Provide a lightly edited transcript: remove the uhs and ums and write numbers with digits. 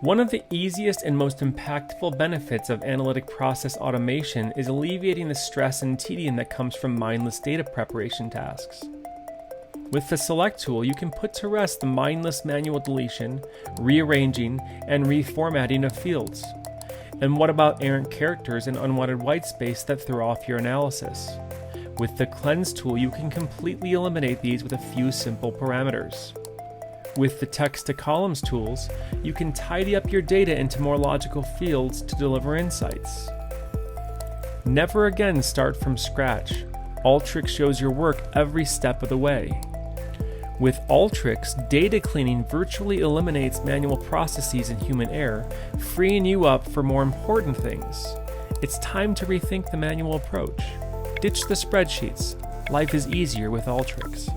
One of the easiest and most impactful benefits of analytic process automation is alleviating the stress and tedium that comes from mindless data preparation tasks. With the Select tool, you can put to rest the mindless manual deletion, rearranging, and reformatting of fields. And what about errant characters and unwanted whitespace that throw off your analysis? With the Cleanse tool, you can completely eliminate these with a few simple parameters. With the Text to Columns tools, you can tidy up your data into more logical fields to deliver insights. Never again start from scratch. Alteryx shows your work every step of the way. With Alteryx, data cleaning virtually eliminates manual processes and human error, freeing you up for more important things. It's time to rethink the manual approach. Ditch the spreadsheets. Life is easier with Alteryx.